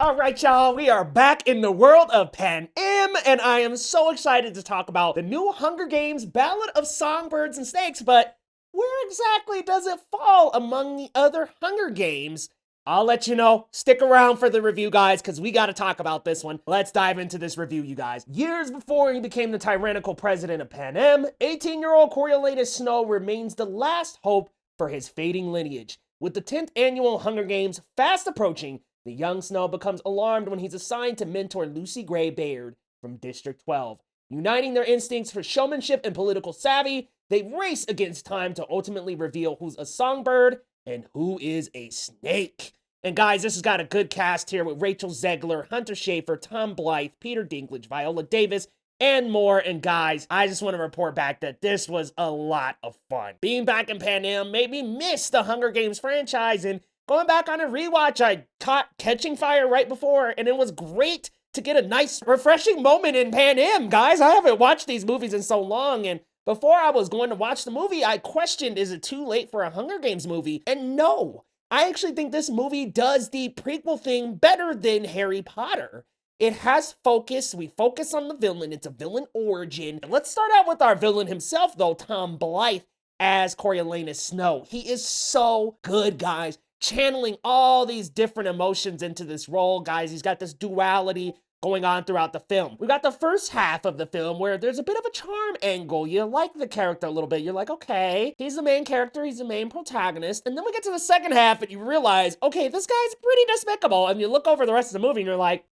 All right, y'all, we are back in the world of Panem, and I am so excited to talk about the new Hunger Games Ballad of Songbirds and Snakes, but where exactly does it fall among the other Hunger Games? I'll let you know. Stick around for the review, guys, because we got to talk about this one. Let's dive into this review, you guys. Years before he became the tyrannical president of Panem, 18-year-old Coriolanus Snow remains the last hope for his fading lineage. With the 10th annual Hunger Games fast approaching, the young Snow becomes alarmed when he's assigned to mentor Lucy Gray Baird from District 12. Uniting their instincts for showmanship and political savvy, they race against time to ultimately reveal who's a songbird and who is a snake. And guys, this has got a good cast here with Rachel Zegler, Hunter Schafer, Tom Blythe, Peter Dinklage, Viola Davis, and more. And guys, I just want to report back that this was a lot of fun. Being back in Panem made me miss the Hunger Games franchise, and going back on a rewatch, I caught Catching Fire right before, and it was great to get a nice, refreshing moment in Panem, guys. I haven't watched these movies in so long, and before I was going to watch the movie, I questioned, is it too late for a Hunger Games movie? And no, I actually think this movie does the prequel thing better than Harry Potter. It has focus. We focus on the villain. It's a villain origin. Let's start out with our villain himself, though, Tom Blythe as Coriolanus Snow. He is so good, guys, channeling all these different emotions into this role, guys. He's got this duality going on throughout the film. We got the first half of the film where there's a bit of a charm angle. You like the character a little bit. You're like, okay, he's the main character, he's the main protagonist. And then we get to the second half and you realize, okay, this guy's pretty despicable. And you look over the rest of the movie and you're like,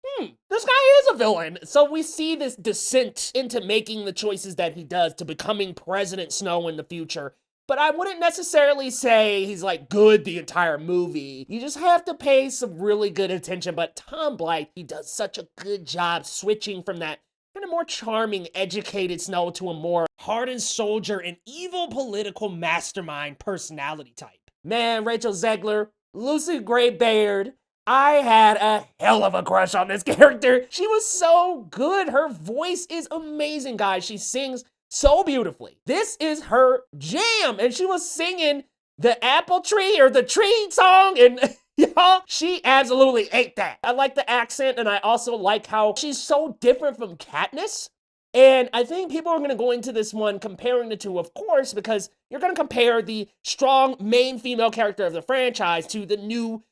this guy is a villain. So we see this descent into making the choices that he does to becoming President Snow in the future. But I wouldn't necessarily say he's like good the entire movie. You just have to pay some really good attention. But Tom Blythe, he does such a good job switching from that kind of more charming, educated Snow to a more hardened soldier and evil political mastermind personality type. Man, Rachel Zegler, Lucy Gray Baird, I had a hell of a crush on this character. She was so good. Her voice is amazing, guys. She sings so beautifully. This is her jam, and she was singing the apple tree or the tree song, and y'all, she absolutely ate that. I like the accent, and I also like how she's so different from Katniss. And I think people are going to go into this one comparing the two, of course, because you're going to compare the strong main female character of the franchise to the new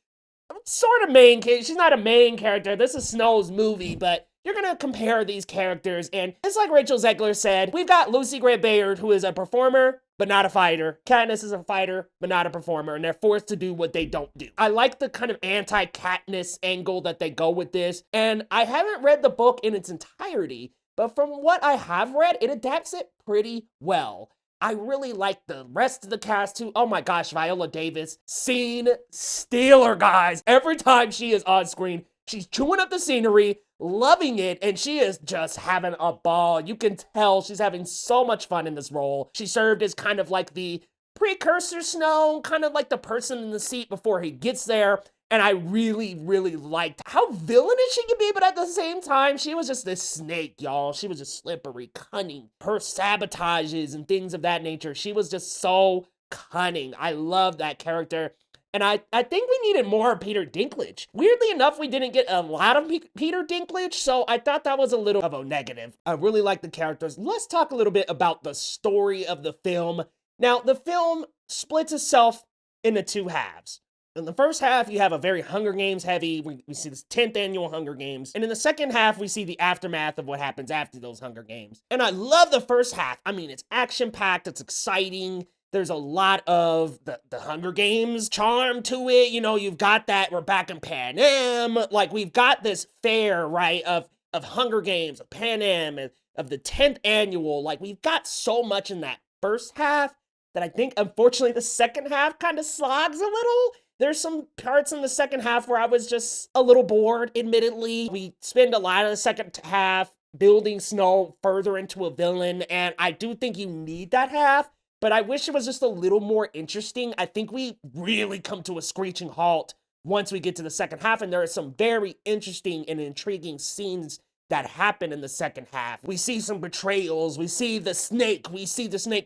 sort of main character. She's not a main character. This is Snow's movie, but you're gonna compare these characters, and it's like Rachel Zegler said, we've got Lucy Gray Baird, who is a performer, but not a fighter. Katniss is a fighter, but not a performer, and they're forced to do what they don't do. I like the kind of anti-Katniss angle that they go with this, and I haven't read the book in its entirety, but from what I have read, it adapts it pretty well. I really like the rest of the cast too. Oh my gosh, Viola Davis, scene stealer, guys. Every time she is on screen, she's chewing up the scenery, loving it, and she is just having a ball. You can tell she's having so much fun in this role. She served as kind of like the precursor Snow, kind of like the person in the seat before he gets there. And I really, really liked how villainous she could be, but at the same time, she was just this snake, y'all. She was just slippery, cunning. Her sabotages and things of that nature, she was just so cunning. I love that character. And I think we needed more of Peter Dinklage. Weirdly enough, we didn't get a lot of Peter Dinklage, so I thought that was a little of a negative. I really like the characters. Let's talk a little bit about the story of the film. Now, the film splits itself into two halves. In the first half, you have a very Hunger Games heavy. We see this 10th annual Hunger Games. And in the second half, we see the aftermath of what happens after those Hunger Games. And I love the first half. I mean, it's action-packed. It's exciting. There's a lot of the Hunger Games charm to it. You know, you've got that, we're back in Panem. Like, we've got this fair, right, of Hunger Games, of Panem, and of the 10th annual. Like, we've got so much in that first half that I think, unfortunately, the second half kind of slogs a little. There's some parts in the second half where I was just a little bored, admittedly. We spend a lot of the second half building Snow further into a villain, and I do think you need that half, but I wish it was just a little more interesting. I think we really come to a screeching halt once we get to the second half, and there are some very interesting and intriguing scenes that happen in the second half. We see some betrayals, we see the snake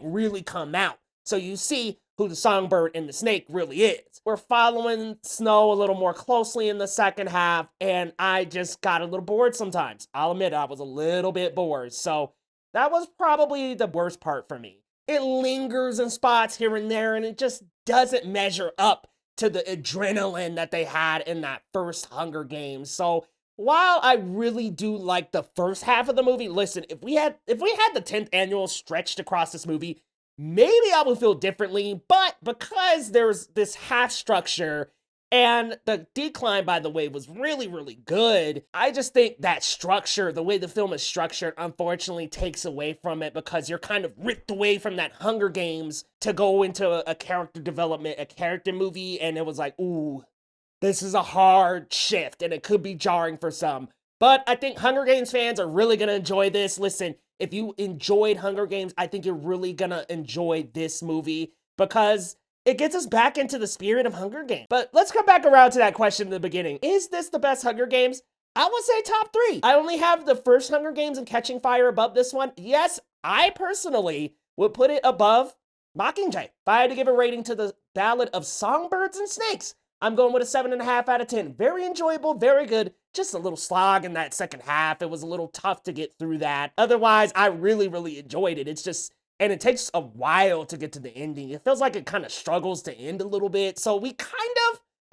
really come out. So you see who the songbird and the snake really is. We're following Snow a little more closely in the second half, and I just got a little bored sometimes. I'll admit I was a little bit bored, so that was probably the worst part for me. It lingers in spots here and there, and it just doesn't measure up to the adrenaline that they had in that first Hunger Games. So while I really do like the first half of the movie, listen, if we had the 10th annual stretched across this movie, maybe I would feel differently, but because there's this half structure, and the decline, by the way, was really, really good, I just think that structure, the way the film is structured, unfortunately takes away from it because you're kind of ripped away from that Hunger Games to go into a character development, a character movie, and it was like, ooh, this is a hard shift, and it could be jarring for some. But I think Hunger Games fans are really gonna enjoy this. Listen, if you enjoyed Hunger Games, I think you're really gonna enjoy this movie because it gets us back into the spirit of Hunger Games. But let's come back around to that question in the beginning. Is this the best Hunger Games? I would say top 3. I only have the first Hunger Games and Catching Fire above this one. Yes, I personally would put it above Mockingjay. If I had to give a rating to the Ballad of Songbirds and Snakes, I'm going with a 7.5 out of 10. Very enjoyable, very good. Just a little slog in that second half. It was a little tough to get through that. Otherwise, I really, really enjoyed it. It's just, and it takes a while to get to the ending. It feels like it kind of struggles to end a little bit. So we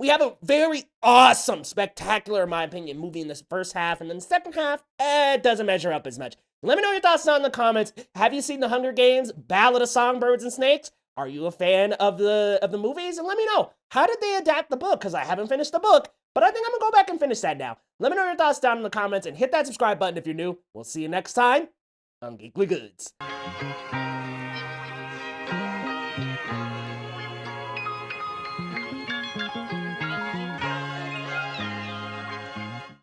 have a very awesome, spectacular, in my opinion, movie in this first half. And then the second half, it doesn't measure up as much. Let me know your thoughts down in the comments. Have you seen the Hunger Games, Ballad of Songbirds and Snakes? Are you a fan of the movies? And let me know, how did they adapt the book? Because I haven't finished the book, but I think I'm going to go back and finish that now. Let me know your thoughts down in the comments and hit that subscribe button if you're new. We'll see you next time on Geekly Goods.